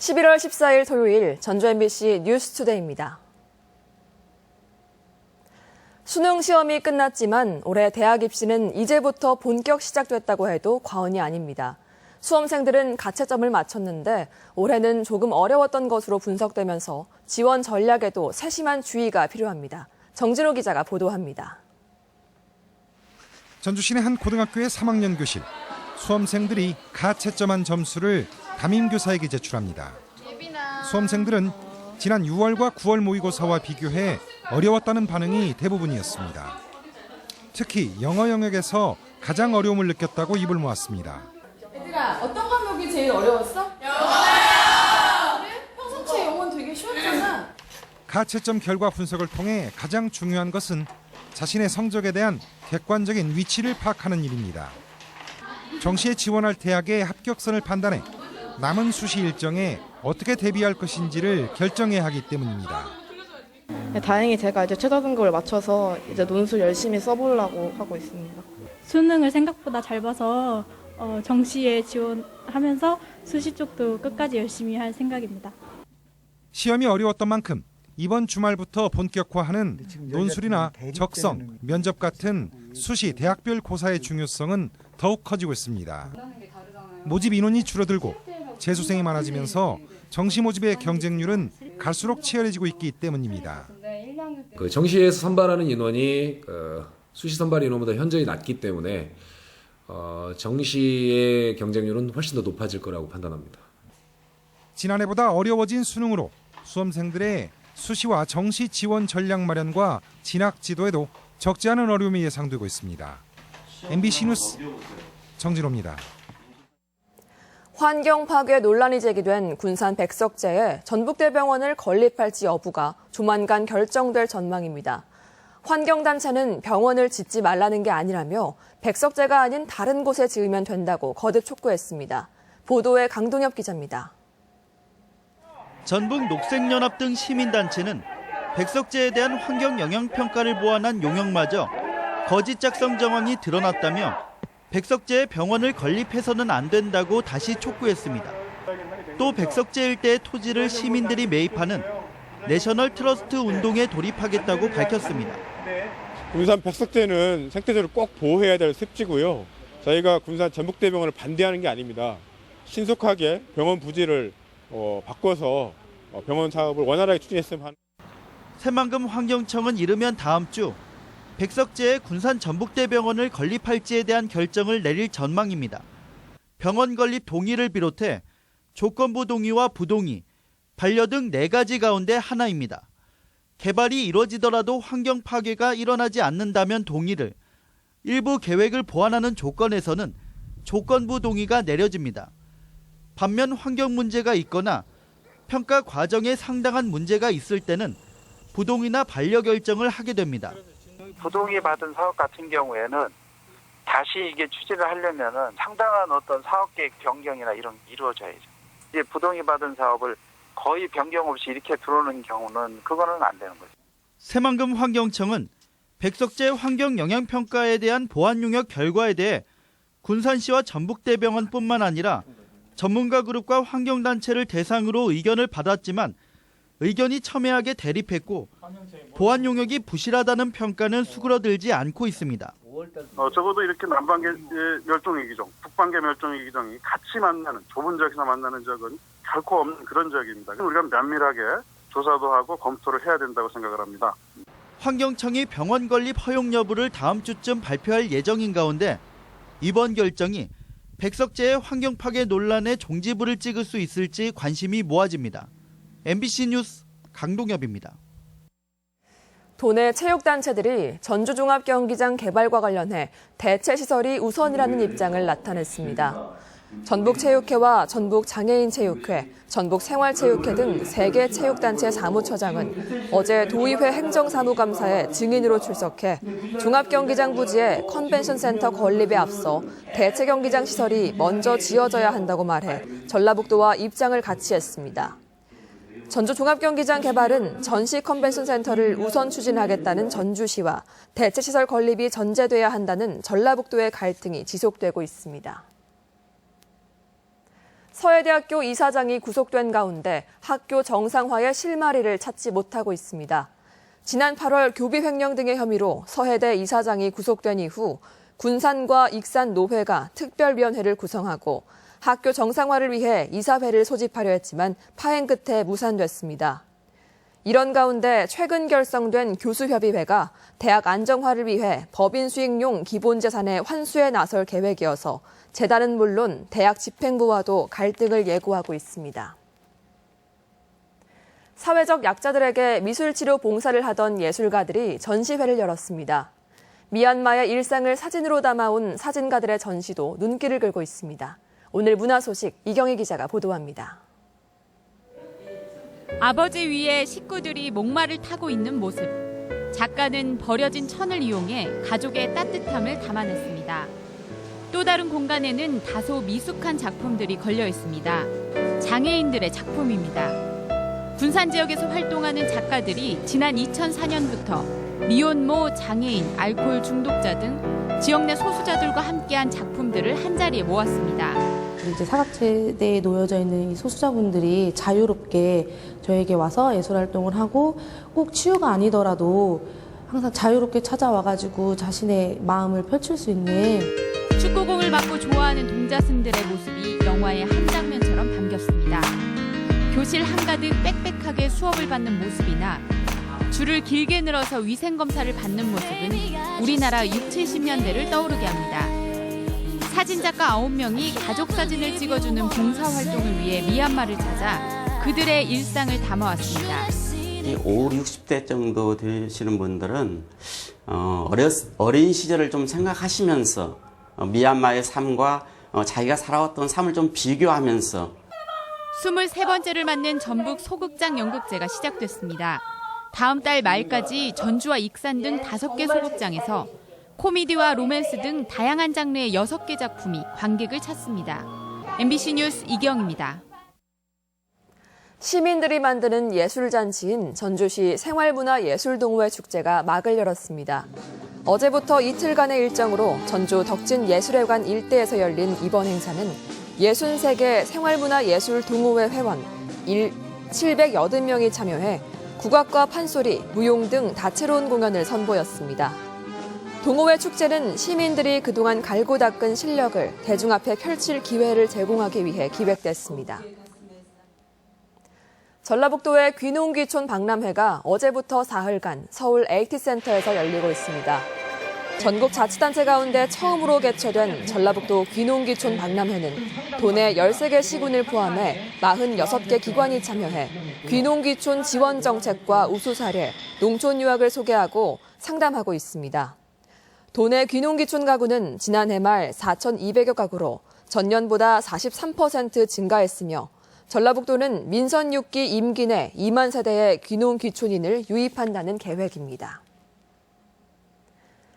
11월 14일 토요일 전주 MBC 뉴스투데이입니다. 수능 시험이 끝났지만 올해 대학 입시는 이제부터 본격 시작됐다고 해도 과언이 아닙니다. 수험생들은 가채점을 맞췄는데 올해는 조금 어려웠던 것으로 분석되면서 지원 전략에도 세심한 주의가 필요합니다. 정진호 기자가 보도합니다. 전주 시내 한 고등학교의 3학년 교실. 수험생들이 가채점한 점수를 담임교사에게 제출합니다. 수험생들은 지난 6월과 9월 모의고사와 비교해 어려웠다는 반응이 대부분이었습니다. 특히 영어 영역에서 가장 어려움을 느꼈다고 입을 모았습니다. 얘들아, 어떤 과목이 제일 어려웠어? 영어요! 그래? 평상시에 영어는 되게 쉬웠잖아. 가채점 결과 분석을 통해 가장 중요한 것은 자신의 성적에 대한 객관적인 위치를 파악하는 일입니다. 정시에 지원할 대학의 합격선을 판단해 남은 수시 일정에 어떻게 대비할 것인지를 결정해야 하기 때문입니다. 다행히 제가 이제 최저 등급을 맞춰서 이제 논술 열심히 써보려고 하고 있습니다. 수능을 생각보다 잘 봐서 정시에 지원하면서 수시 쪽도 끝까지 열심히 할 생각입니다. 시험이 어려웠던 만큼 이번 주말부터 본격화하는 논술이나 적성, 면접 같은 수시 대학별 고사의 중요성은 더욱 커지고 있습니다. 모집 인원이 줄어들고 재수생이 많아지면서 정시 모집의 경쟁률은 갈수록 치열해지고 있기 때문입니다. 정시에서 선발하는 인원이 수시 선발 인원보다 현저히 낮기 때문에 정시의 경쟁률은 훨씬 더 높아질 거라고 판단합니다. 지난해보다 어려워진 수능으로 수험생들의 수시와 정시 지원 전략 마련과 진학 지도에도 적지 않은 어려움이 예상되고 있습니다. MBC 뉴스 정진호입니다. 환경 파괴 논란이 제기된 군산 백석제에 전북대병원을 건립할지 여부가 조만간 결정될 전망입니다. 환경단체는 병원을 짓지 말라는 게 아니라며 백석제가 아닌 다른 곳에 지으면 된다고 거듭 촉구했습니다. 보도에 강동엽 기자입니다. 전북 녹색연합 등 시민단체는 백석제에 대한 환경 영향평가를 보완한 용역마저 거짓 작성 정황이 드러났다며 백석제에 병원을 건립해서는 안 된다고 다시 촉구했습니다. 또 백석제 일대의 토지를 시민들이 매입하는 내셔널 트러스트 운동에 돌입하겠다고 밝혔습니다. 군산 백석제는 생태계를 꼭 보호해야 될 습지고요. 저희가 군산 전북대병원을 반대하는 게 아닙니다. 신속하게 병원 부지를 바꿔서 병원 사업을 원활하게 추진했으면 하는. 새만금 환경청은 이르면 다음 주 백석제에 군산 전북대병원을 건립할지에 대한 결정을 내릴 전망입니다. 병원 건립 동의를 비롯해 조건부 동의와 부동의, 반려 등 4가지 가운데 하나입니다. 개발이 이루어지더라도 환경 파괴가 일어나지 않는다면 동의를, 일부 계획을 보완하는 조건에서는 조건부 동의가 내려집니다. 반면 환경 문제가 있거나 평가 과정에 상당한 문제가 있을 때는 부동의나 반려 결정을 하게 됩니다. 부동의 받은 사업 같은 경우에는 다시 이게 추진을 하려면은 상당한 어떤 사업 계획 변경이나 이런 게 이루어져야죠. 이제 부동의 받은 사업을 거의 변경 없이 이렇게 들어오는 경우는 그거는 안 되는 거죠. 새만금 환경청은 백석제 환경 영향 평가에 대한 보완 용역 결과에 대해 군산시와 전북대병원뿐만 아니라 전문가 그룹과 환경단체를 대상으로 의견을 받았지만 의견이 첨예하게 대립했고 보완 용역이 부실하다는 평가는 수그러들지 않고 있습니다. 적어도 이렇게 남반계 멸종위 기종, 북반계 멸종위 기종이 같이 만나는 좁은 지역에서 만나는 적은 결코 없는 그런 지역입니다. 우리가 면밀하게 조사도 하고 검토를 해야 된다고 생각을 합니다. 환경청이 병원 건립 허용 여부를 다음 주쯤 발표할 예정인 가운데 이번 결정이 백석제의 환경 파괴 논란에 종지부를 찍을 수 있을지 관심이 모아집니다. MBC 뉴스 강동엽입니다. 도내 체육단체들이 전주종합경기장 개발과 관련해 대체시설이 우선이라는 입장을 나타냈습니다. 전북체육회와 전북장애인체육회, 전북생활체육회 등 3개 체육단체 사무처장은 어제 도의회 행정사무감사에 증인으로 출석해 종합경기장 부지에 컨벤션센터 건립에 앞서 대체경기장 시설이 먼저 지어져야 한다고 말해 전라북도와 입장을 같이 했습니다. 전주종합경기장 개발은 전시 컨벤션 센터를 우선 추진하겠다는 전주시와 대체시설 건립이 전제돼야 한다는 전라북도의 갈등이 지속되고 있습니다. 서해대학교 이사장이 구속된 가운데 학교 정상화의 실마리를 찾지 못하고 있습니다. 지난 8월 교비 횡령 등의 혐의로 서해대 이사장이 구속된 이후 군산과 익산 노회가 특별위원회를 구성하고 학교 정상화를 위해 이사회를 소집하려 했지만 파행 끝에 무산됐습니다. 이런 가운데 최근 결성된 교수협의회가 대학 안정화를 위해 법인 수익용 기본재산의 환수에 나설 계획이어서 재단은 물론 대학 집행부와도 갈등을 예고하고 있습니다. 사회적 약자들에게 미술치료 봉사를 하던 예술가들이 전시회를 열었습니다. 미얀마의 일상을 사진으로 담아온 사진가들의 전시도 눈길을 끌고 있습니다. 오늘 문화 소식 이경희 기자가 보도합니다. 아버지 위에 식구들이 목마를 타고 있는 모습. 작가는 버려진 천을 이용해 가족의 따뜻함을 담아냈습니다. 또 다른 공간에는 다소 미숙한 작품들이 걸려 있습니다. 장애인들의 작품입니다. 군산 지역에서 활동하는 작가들이 지난 2004년부터 미혼모, 장애인, 알코올 중독자 등 지역 내 소수자들과 함께한 작품들을 한자리에 모았습니다. 이제 사각지대에 놓여져 있는 이 소수자분들이 자유롭게 저에게 와서 예술 활동을 하고 꼭 치유가 아니더라도 항상 자유롭게 찾아와가지고 자신의 마음을 펼칠 수 있는 축구공을 맞고 좋아하는 동자승들의 모습이 영화의 한 장면처럼 담겼습니다. 교실 한가득 빽빽하게 수업을 받는 모습이나 줄을 길게 늘어서 위생검사를 받는 모습은 우리나라 60, 70년대를 떠오르게 합니다. 사진작가 9명이 가족사진을 찍어주는 봉사활동을 위해 미얀마를 찾아 그들의 일상을 담아왔습니다. 50, 60대 정도 되시는 분들은 어린 시절을 좀 생각하시면서 미얀마의 삶과 자기가 살아왔던 삶을 좀 비교하면서 23번째를 맞는 전북 소극장 연극제가 시작됐습니다. 다음 달 말까지 전주와 익산 등 5개 소극장에서 코미디와 로맨스 등 다양한 장르의 6개 작품이 관객을 찾습니다. MBC 뉴스 이경입니다. 시민들이 만드는 예술잔치인 전주시 생활문화예술동호회 축제가 막을 열었습니다. 어제부터 이틀간의 일정으로 전주 덕진예술회관 일대에서 열린 이번 행사는 63개 생활문화예술동호회 회원 780명이 참여해 국악과 판소리, 무용 등 다채로운 공연을 선보였습니다. 동호회 축제는 시민들이 그동안 갈고 닦은 실력을 대중 앞에 펼칠 기회를 제공하기 위해 기획됐습니다. 전라북도의 귀농귀촌 박람회가 어제부터 사흘간 서울 AT센터에서 열리고 있습니다. 전국 자치단체 가운데 처음으로 개최된 전라북도 귀농귀촌 박람회는 도내 13개 시군을 포함해 46개 기관이 참여해 귀농귀촌 지원 정책과 우수 사례, 농촌 유학을 소개하고 상담하고 있습니다. 도내 귀농귀촌 가구는 지난해 말 4,200여 가구로 전년보다 43% 증가했으며 전라북도는 민선 6기 임기 내 2만 세대의 귀농귀촌인을 유입한다는 계획입니다.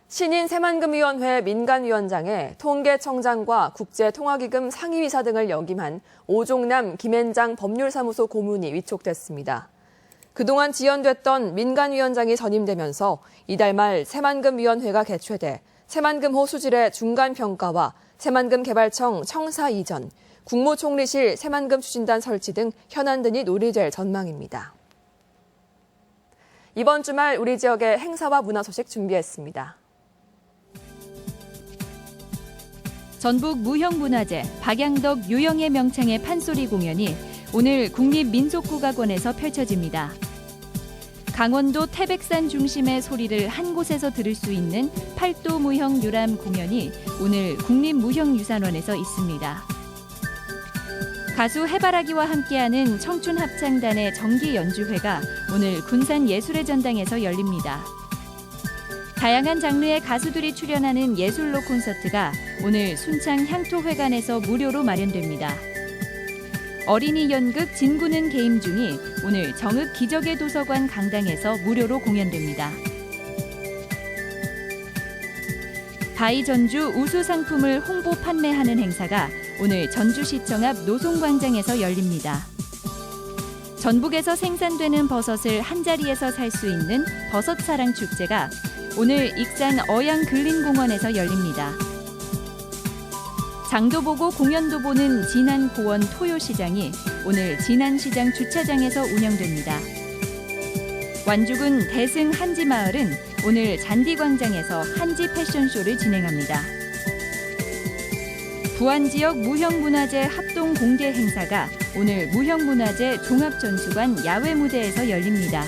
신인 새만금위원회 민간위원장에 통계청장과 국제통화기금 상임이사 등을 역임한 오종남 김앤장 법률사무소 고문이 위촉됐습니다. 그동안 지연됐던 민간위원장이 선임되면서 이달 말 새만금위원회가 개최돼 새만금호 수질의 중간평가와 새만금개발청 청사 이전, 국무총리실 새만금 추진단 설치 등 현안 등이 논의될 전망입니다. 이번 주말 우리 지역의 행사와 문화 소식 준비했습니다. 전북 무형문화재 박양덕 유영의 명창의 판소리 공연이 오늘 국립민속국악원에서 펼쳐집니다. 강원도 태백산 중심의 소리를 한 곳에서 들을 수 있는 팔도 무형 유람 공연이 오늘 국립무형유산원에서 있습니다. 가수 해바라기와 함께하는 청춘합창단의 정기 연주회가 오늘 군산 예술의 전당에서 열립니다. 다양한 장르의 가수들이 출연하는 예술로 콘서트가 오늘 순창 향토회관에서 무료로 마련됩니다. 어린이 연극 진구는 게임 중이 오늘 정읍 기적의 도서관 강당에서 무료로 공연됩니다. 바이전주 우수 상품을 홍보 판매하는 행사가 오늘 전주시청 앞 노송광장에서 열립니다. 전북에서 생산되는 버섯을 한자리에서 살 수 있는 버섯사랑 축제가 오늘 익산 어양근린공원에서 열립니다. 장도 보고 공연도 보는 진안 고원 토요시장이 오늘 진안시장 주차장에서 운영됩니다. 완주군 대승 한지마을은 오늘 잔디광장에서 한지 패션쇼를 진행합니다. 부안지역 무형문화재 합동 공개 행사가 오늘 무형문화재 종합전시관 야외 무대에서 열립니다.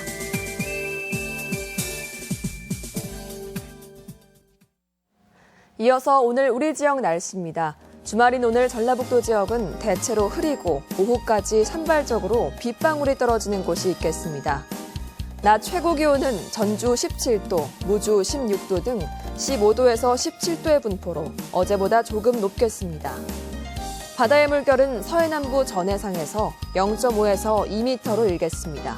이어서 오늘 우리 지역 날씨입니다. 주말인 오늘 전라북도 지역은 대체로 흐리고 오후까지 산발적으로 빗방울이 떨어지는 곳이 있겠습니다. 낮 최고 기온은 전주 17도, 무주 16도 등 15도에서 17도의 분포로 어제보다 조금 높겠습니다. 바다의 물결은 서해남부 전해상에서 0.5에서 2m로 일겠습니다.